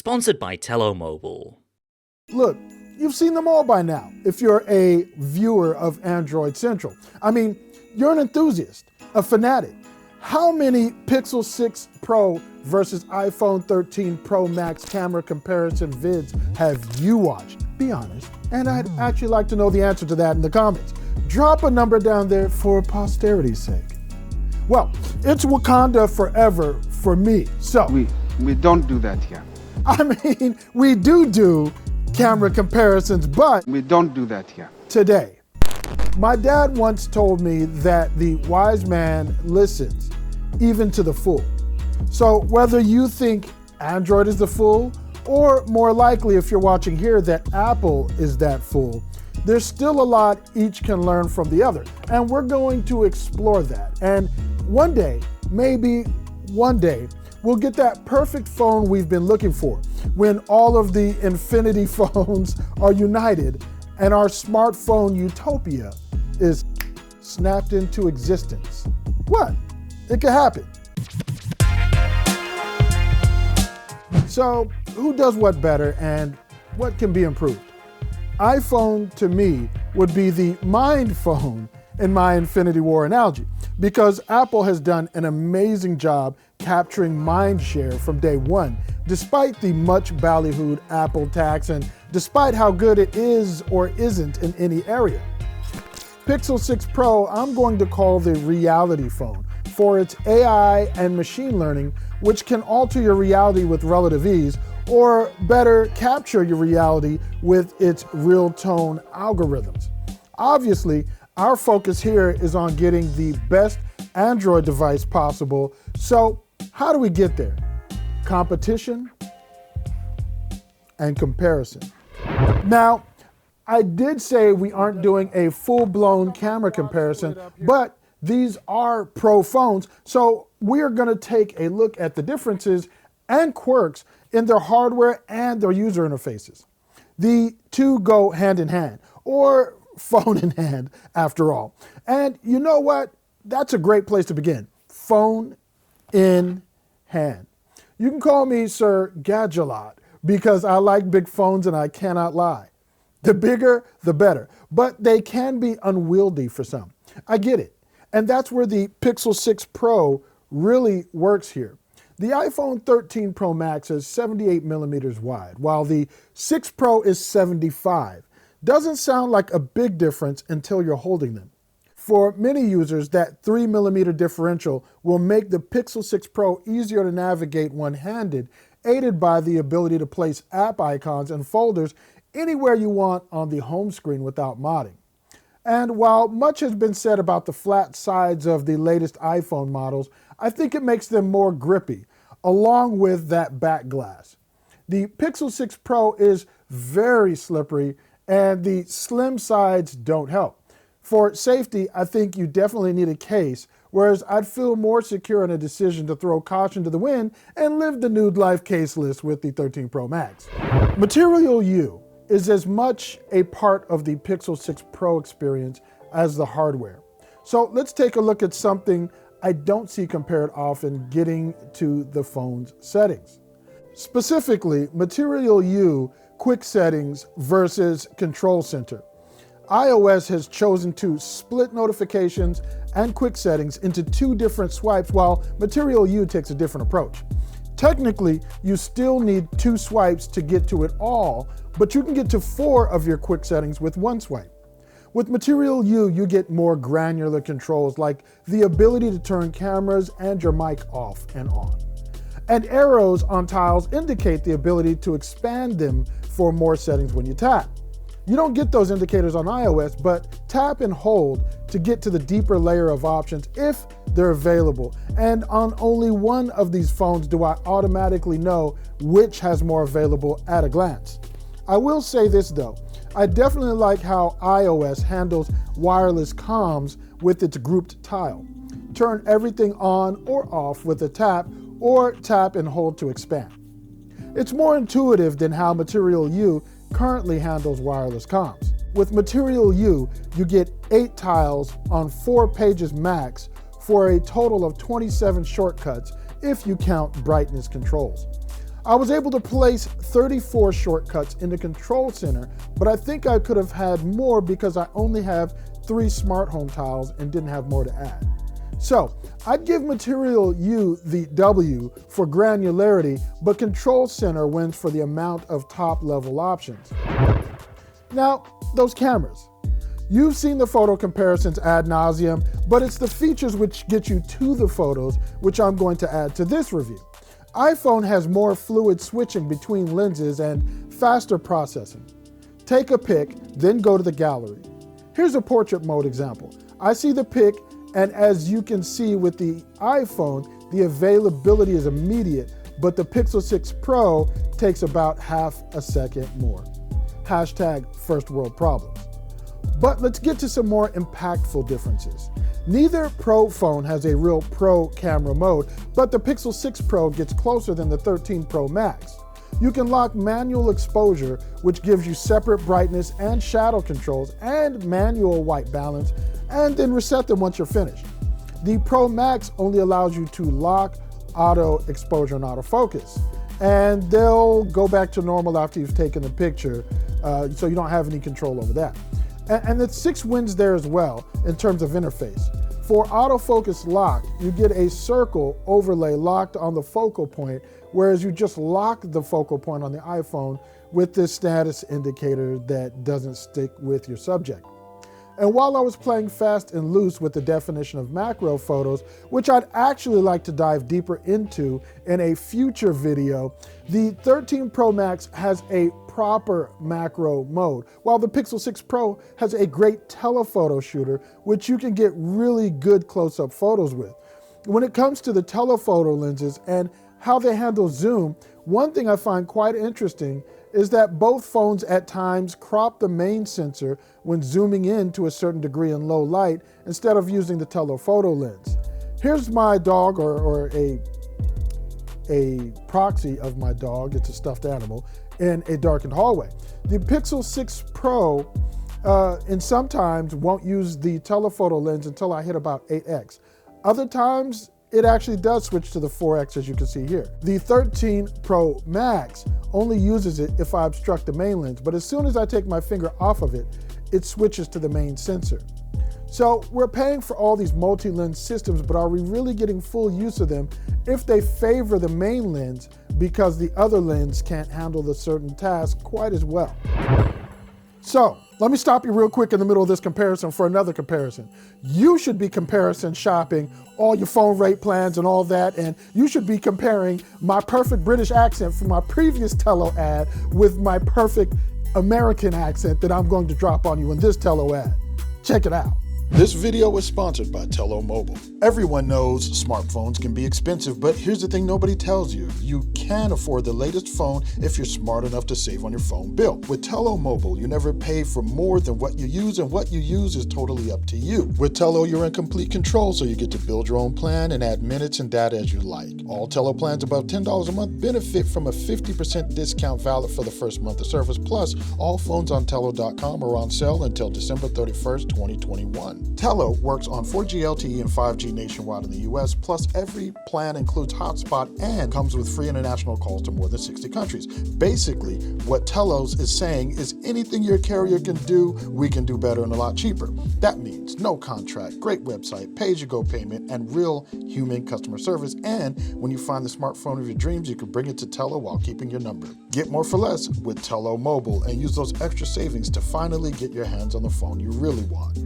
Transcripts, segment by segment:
Sponsored by Telomobile. Look, you've seen them all by now if you're a viewer of Android Central. I mean, you're an enthusiast, a fanatic. How many Pixel 6 Pro versus iPhone 13 Pro Max camera comparison vids have you watched? Be honest. And I'd actually like to know the answer to that in the comments. Drop a number down there for posterity's sake. Well, it's Wakanda forever for me, so. We don't do that here. I mean, we do camera comparisons, but we don't do that here. Today, my dad once told me that the wise man listens, even to the fool. So whether you think Android is the fool, or more likely if you're watching here that Apple is that fool, there's still a lot each can learn from the other. And we're going to explore that. And one day, maybe one day, we'll get that perfect phone we've been looking for, when all of the Infinity phones are united and our smartphone utopia is snapped into existence. What? It could happen. So, who does what better and what can be improved? iPhone, to me, would be the mind phone in my Infinity War analogy, because Apple has done an amazing job capturing mind share from day one, despite the much ballyhooed Apple tax and despite how good it is or isn't in any area. Pixel 6 Pro, I'm going to call the reality phone for its AI and machine learning, which can alter your reality with relative ease, or better, capture your reality with its real tone algorithms. Obviously, our focus here is on getting the best Android device possible. So how do we get there? Competition and comparison. Now, I did say we aren't doing a full-blown camera comparison, but these are pro phones, so we are going to take a look at the differences and quirks in their hardware and their user interfaces. The two go hand in hand, or phone in hand, after all. And you know what? That's a great place to begin. Phone in hand. You can call me Sir Gadgelot because I like big phones and I cannot lie. The bigger, the better. But they can be unwieldy for some. I get it. And that's where the Pixel 6 Pro really works here. The iPhone 13 Pro Max is 78 millimeters wide, while the 6 Pro is 75. Doesn't sound like a big difference until you're holding them. For many users, that 3 millimeter differential will make the Pixel 6 Pro easier to navigate one-handed, aided by the ability to place app icons and folders anywhere you want on the home screen without modding. And while much has been said about the flat sides of the latest iPhone models, I think it makes them more grippy, along with that back glass. The Pixel 6 Pro is very slippery, and the slim sides don't help. For safety, I think you definitely need a case, whereas I'd feel more secure in a decision to throw caution to the wind and live the nude life caseless with the 13 Pro Max. Material U is as much a part of the Pixel 6 Pro experience as the hardware. So let's take a look at something I don't see compared often, getting to the phone's settings. Specifically, Material U quick settings versus control center. iOS has chosen to split notifications and quick settings into two different swipes, while Material U takes a different approach. Technically, you still need two swipes to get to it all, but you can get to 4 of your quick settings with one swipe. With Material U, you get more granular controls, like the ability to turn cameras and your mic off and on. And arrows on tiles indicate the ability to expand them for more settings when you tap. You don't get those indicators on iOS, but tap and hold to get to the deeper layer of options if they're available. And on only one of these phones do I automatically know which has more available at a glance. I will say this though, I definitely like how iOS handles wireless comms with its grouped tile. Turn everything on or off with a tap, or tap and hold to expand. It's more intuitive than how Material U currently handles wireless comms. With Material U, you get 8 tiles on 4 pages max for a total of 27 shortcuts if you count brightness controls. I was able to place 34 shortcuts in the control center, but I think I could have had more because I only have 3 smart home tiles and didn't have more to add. So I'd give Material U the W for granularity, but Control Center wins for the amount of top level options. Now, those cameras. You've seen the photo comparisons ad nauseum, but it's the features which get you to the photos which I'm going to add to this review. iPhone has more fluid switching between lenses and faster processing. Take a pic, then go to the gallery. Here's a portrait mode example. I see the pic, and as you can see with the iPhone, the availability is immediate, but the Pixel 6 Pro takes about half a second more. Hashtag first world problems. But let's get to some more impactful differences. Neither Pro phone has a real Pro camera mode, but the Pixel 6 Pro gets closer than the 13 Pro Max. You can lock manual exposure, which gives you separate brightness and shadow controls and manual white balance, and then reset them once you're finished. The Pro Max only allows you to lock auto exposure and autofocus, and they'll go back to normal after you've taken the picture, so you don't have any control over that. And the 6 wins there as well in terms of interface. For autofocus lock, you get a circle overlay locked on the focal point, whereas you just lock the focal point on the iPhone with this status indicator that doesn't stick with your subject. And while I was playing fast and loose with the definition of macro photos, which I'd actually like to dive deeper into in a future video, the 13 Pro Max has a proper macro mode, while the Pixel 6 Pro has a great telephoto shooter, which you can get really good close-up photos with. When it comes to the telephoto lenses and how they handle zoom, one thing I find quite interesting is that both phones at times crop the main sensor when zooming in to a certain degree in low light instead of using the telephoto lens. Here's my dog, or a proxy of my dog, it's a stuffed animal, in a darkened hallway. The Pixel 6 Pro and sometimes won't use the telephoto lens until I hit about 8x. Other times, it actually does switch to the 4x, as you can see here. The 13 Pro Max only uses it if I obstruct the main lens, but as soon as I take my finger off of it, it switches to the main sensor. So we're paying for all these multi-lens systems, but are we really getting full use of them if they favor the main lens because the other lens can't handle the certain task quite as well? So let me stop you real quick in the middle of this comparison for another comparison. You should be comparison shopping all your phone rate plans and all that, and you should be comparing my perfect British accent from my previous Tello ad with my perfect American accent that I'm going to drop on you in this Tello ad. Check it out. This video is sponsored by Tello Mobile. Everyone knows smartphones can be expensive, but here's the thing nobody tells you. You can afford the latest phone if you're smart enough to save on your phone bill. With Tello Mobile, you never pay for more than what you use, and what you use is totally up to you. With Tello, you're in complete control, so you get to build your own plan and add minutes and data as you like. All Tello plans above $10 a month benefit from a 50% discount valid for the first month of service. Plus, all phones on Tello.com are on sale until December 31st, 2021. Tello works on 4G LTE and 5G nationwide in the US, plus every plan includes hotspot and comes with free international calls to more than 60 countries. Basically, what Tellos is saying is anything your carrier can do, we can do better and a lot cheaper. That means no contract, great website, pay-as-you-go payment, and real human customer service. And when you find the smartphone of your dreams, you can bring it to Tello while keeping your number. Get more for less with Tello Mobile and use those extra savings to finally get your hands on the phone you really want.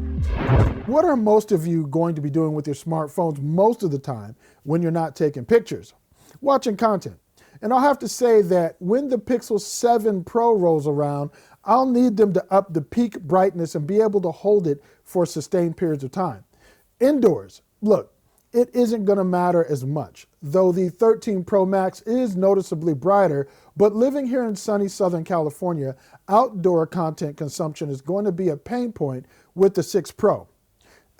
What are most of you going to be doing with your smartphones most of the time when you're not taking pictures? Watching content. And I'll have to say that when the Pixel 7 Pro rolls around, I'll need them to up the peak brightness and be able to hold it for sustained periods of time. Indoors, look, it isn't going to matter as much, though the 13 Pro Max is noticeably brighter, but living here in sunny Southern California, outdoor content consumption is going to be a pain point with the 6 Pro.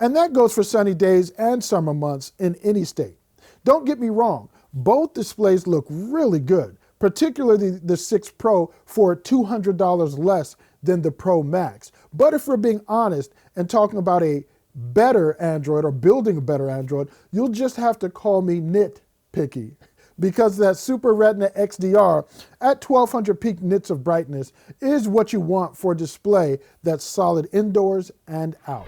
And that goes for sunny days and summer months in any state. Don't get me wrong, both displays look really good, particularly the 6 Pro for $200 less than the Pro Max. But if we're being honest and talking about a better Android or building a better Android, you'll just have to call me nit-picky. because that Super Retina XDR at 1200 peak nits of brightness is what you want for a display that's solid indoors and out.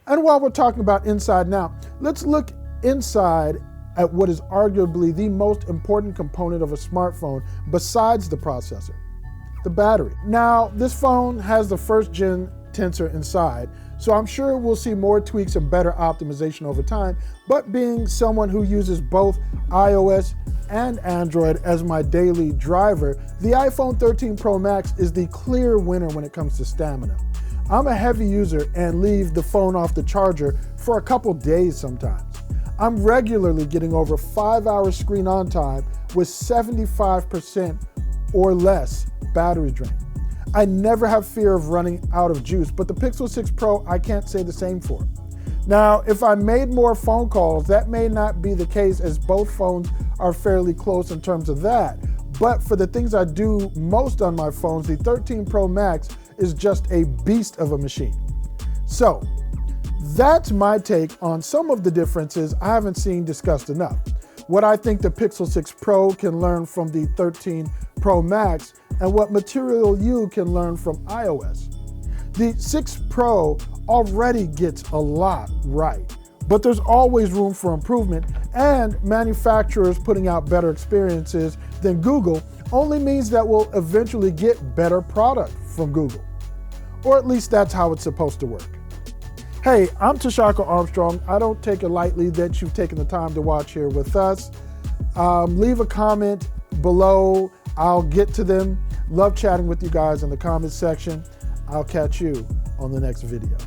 And while we're talking about inside now, let's look inside at what is arguably the most important component of a smartphone besides the processor, the battery. Now, this phone has the first gen tensor inside, so I'm sure we'll see more tweaks and better optimization over time, but being someone who uses both iOS and Android as my daily driver, the iPhone 13 Pro Max is the clear winner when it comes to stamina. I'm a heavy user and leave the phone off the charger for a couple days sometimes. I'm regularly getting over 5 hours screen on time with 75% or less battery drain. I never have fear of running out of juice, but the Pixel 6 Pro I can't say the same for. Now, if I made more phone calls, that may not be the case as both phones are fairly close in terms of that. But for the things I do most on my phones, the 13 Pro Max is just a beast of a machine. So, that's my take on some of the differences I haven't seen discussed enough. What I think the Pixel 6 Pro can learn from the 13 Pro Max, and what material you can learn from iOS. The 6 Pro already gets a lot right, but there's always room for improvement, and manufacturers putting out better experiences than Google only means that we'll eventually get better product from Google. Or at least that's how it's supposed to work. Hey, I'm Tshaka Armstrong. I don't take it lightly that you've taken the time to watch here with us. Leave a comment below. I'll get to them. Love chatting with you guys in the comments section. I'll catch you on the next video.